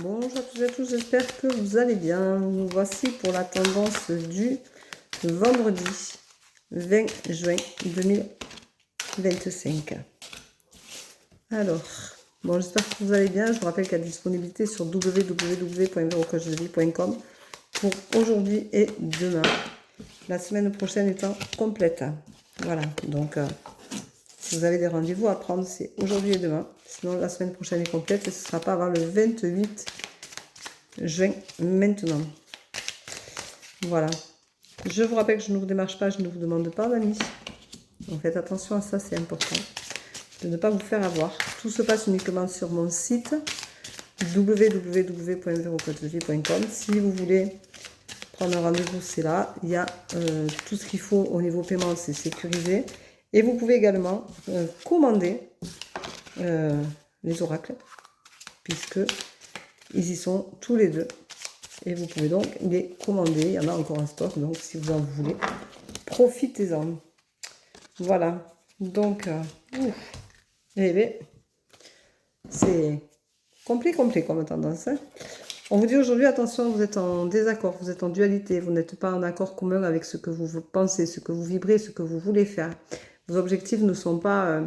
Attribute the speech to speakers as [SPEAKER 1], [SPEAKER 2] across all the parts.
[SPEAKER 1] Bonjour à toutes et à tous, j'espère que vous allez bien. Nous voici pour la tendance du vendredi 20 juin 2025. Alors, bon, j'espère que vous allez bien. Je vous rappelle qu'il y a disponibilité sur www.verocochedevie.com pour aujourd'hui et demain. La semaine prochaine étant complète. Voilà, donc si vous avez des rendez-vous à prendre, c'est aujourd'hui et demain. Sinon, la semaine prochaine est complète et ce ne sera pas avant le 28 juin maintenant. Voilà. Je vous rappelle que je ne vous démarche pas, je ne vous demande pas d'amis. Donc faites attention à ça, c'est important. De ne pas vous faire avoir. Tout se passe uniquement sur mon site www.verocochedevie.com. Si vous voulez prendre un rendez-vous, c'est là. Il y a tout ce qu'il faut au niveau paiement, c'est sécurisé. Et vous pouvez également commander les oracles, puisque ils y sont tous les deux. Et vous pouvez donc les commander. Il y en a encore en stock, donc si vous en voulez, profitez-en. Voilà. Donc, eh bien, c'est complet comme tendance. Hein. On vous dit aujourd'hui, attention, vous êtes en désaccord, vous êtes en dualité, vous n'êtes pas en accord commun avec ce que vous pensez, ce que vous vibrez, ce que vous voulez faire. Vos objectifs ne sont pas,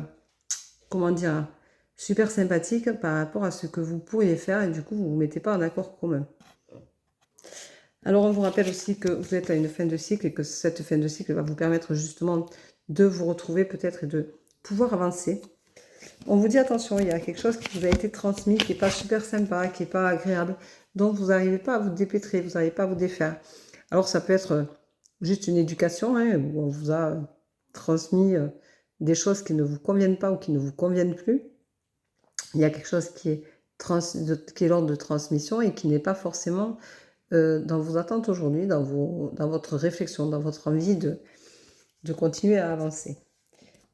[SPEAKER 1] comment dire, super sympathiques par rapport à ce que vous pourriez faire et du coup, vous ne vous mettez pas en accord commun. Alors, on vous rappelle aussi que vous êtes à une fin de cycle et que cette fin de cycle va vous permettre justement de vous retrouver peut-être et de pouvoir avancer. On vous dit attention, il y a quelque chose qui vous a été transmis, qui n'est pas super sympa, qui n'est pas agréable, dont vous n'arrivez pas à vous dépêtrer, vous n'arrivez pas à vous défaire. Alors, ça peut être juste une éducation, hein, où on vous a transmis des choses qui ne vous conviennent pas ou qui ne vous conviennent plus. Il y a quelque chose qui est l'ordre de transmission et qui n'est pas forcément dans vos attentes aujourd'hui, dans votre réflexion, dans votre envie de continuer à avancer.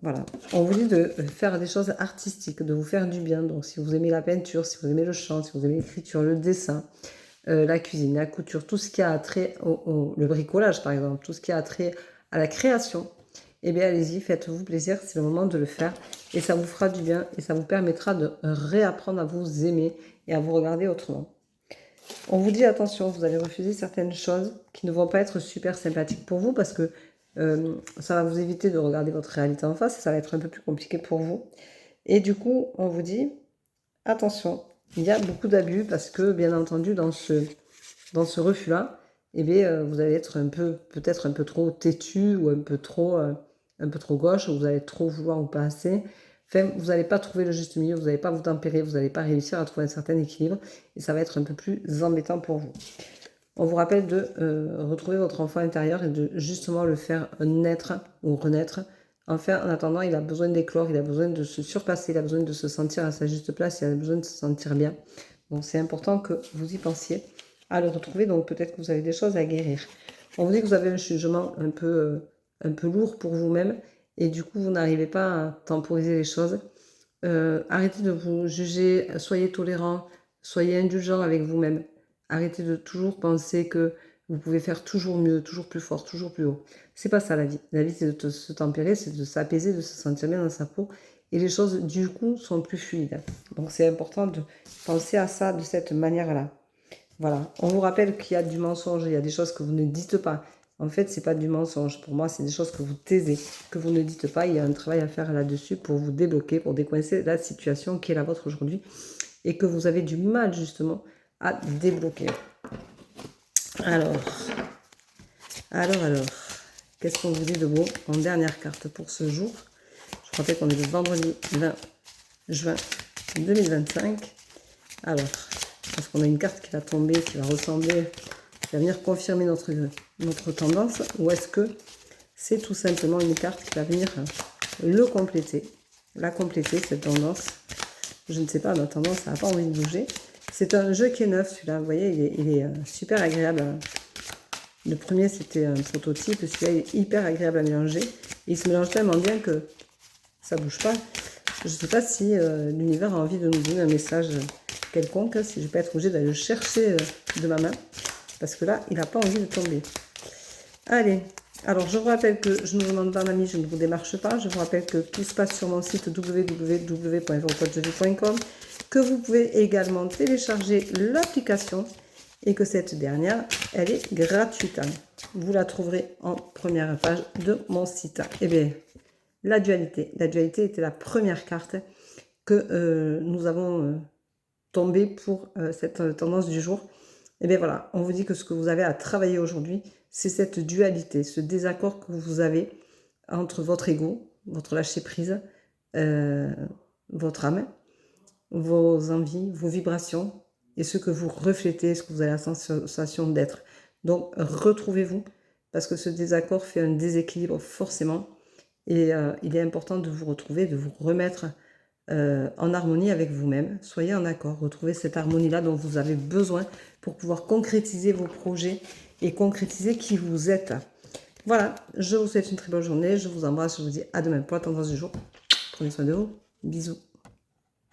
[SPEAKER 1] Voilà. On vous dit de faire des choses artistiques, de vous faire du bien. Donc, si vous aimez la peinture, si vous aimez le chant, si vous aimez l'écriture, le dessin, la cuisine, la couture, tout ce qui a trait le bricolage, par exemple, tout ce qui a trait à la création, eh bien, allez-y, faites-vous plaisir. C'est le moment de le faire. Et ça vous fera du bien et ça vous permettra de réapprendre à vous aimer et à vous regarder autrement. On vous dit attention, vous allez refuser certaines choses qui ne vont pas être super sympathiques pour vous parce que ça va vous éviter de regarder votre réalité en face et ça va être un peu plus compliqué pour vous. Et du coup, on vous dit attention, il y a beaucoup d'abus parce que bien entendu dans ce refus-là, eh bien, vous allez être peut-être un peu trop têtu ou un peu trop gauche, ou vous allez trop vouloir ou pas assez. Enfin, vous n'allez pas trouver le juste milieu, vous n'allez pas vous tempérer, vous n'allez pas réussir à trouver un certain équilibre et ça va être un peu plus embêtant pour vous. On vous rappelle de retrouver votre enfant intérieur et de justement le faire naître ou renaître. Enfin, en attendant, il a besoin d'éclore, il a besoin de se surpasser, il a besoin de se sentir à sa juste place, il a besoin de se sentir bien. Donc c'est important que vous y pensiez à le retrouver, donc peut-être que vous avez des choses à guérir. On vous dit que vous avez un jugement un peu lourd pour vous-même et du coup vous n'arrivez pas à temporiser les choses. Arrêtez de vous juger, soyez tolérant, soyez indulgent avec vous-même. Arrêtez de toujours penser que vous pouvez faire toujours mieux, toujours plus fort, toujours plus haut. C'est pas ça la vie. La vie, c'est de se tempérer, c'est de s'apaiser, de se sentir bien dans sa peau. Et les choses, du coup, sont plus fluides. Donc, c'est important de penser à ça de cette manière-là. Voilà. On vous rappelle qu'il y a du mensonge, il y a des choses que vous ne dites pas. En fait, c'est pas du mensonge. Pour moi, c'est des choses que vous taisez, que vous ne dites pas. Il y a un travail à faire là-dessus pour vous débloquer, pour décoincer la situation qui est la vôtre aujourd'hui et que vous avez du mal, justement, à débloquer. Alors, qu'est-ce qu'on vous dit de beau en dernière carte pour ce jour? Je rappelle qu'on est le vendredi 20 juin 2025. Alors, est-ce qu'on a une carte qui va tomber, qui va ressembler, qui va venir confirmer notre tendance, ou est-ce que c'est tout simplement une carte qui va venir la compléter, cette tendance? Je ne sais pas, notre tendance, ça n'a pas envie de bouger. C'est un jeu qui est neuf, celui-là, vous voyez, il est super agréable. Le premier, c'était un prototype, celui-là, il est hyper agréable à mélanger. Il se mélange tellement bien que ça ne bouge pas. Je ne sais pas si l'univers a envie de nous donner un message quelconque, si je ne vais pas être obligée d'aller le chercher de ma main, parce que là, il n'a pas envie de tomber. Allez, alors je vous rappelle que je ne vous demande pas d'amis, je ne vous démarche pas. Je vous rappelle que tout se passe sur mon site www.verocochedevie.com. que vous pouvez également télécharger l'application et que cette dernière, elle est gratuite. Vous la trouverez en première page de mon site. Eh bien, la dualité. La dualité était la première carte que nous avons tombée pour cette tendance du jour. Et bien voilà, on vous dit que ce que vous avez à travailler aujourd'hui, c'est cette dualité, ce désaccord que vous avez entre votre ego, votre lâcher-prise, votre âme, vos envies, vos vibrations et ce que vous reflétez, ce que vous avez la sensation d'être. Donc, retrouvez-vous parce que ce désaccord fait un déséquilibre forcément et il est important de vous retrouver, de vous remettre en harmonie avec vous-même. Soyez en accord, retrouvez cette harmonie-là dont vous avez besoin pour pouvoir concrétiser vos projets et concrétiser qui vous êtes. Voilà, je vous souhaite une très bonne journée, je vous embrasse, je vous dis à demain pour la tendance du jour. Prenez soin de vous, bisous.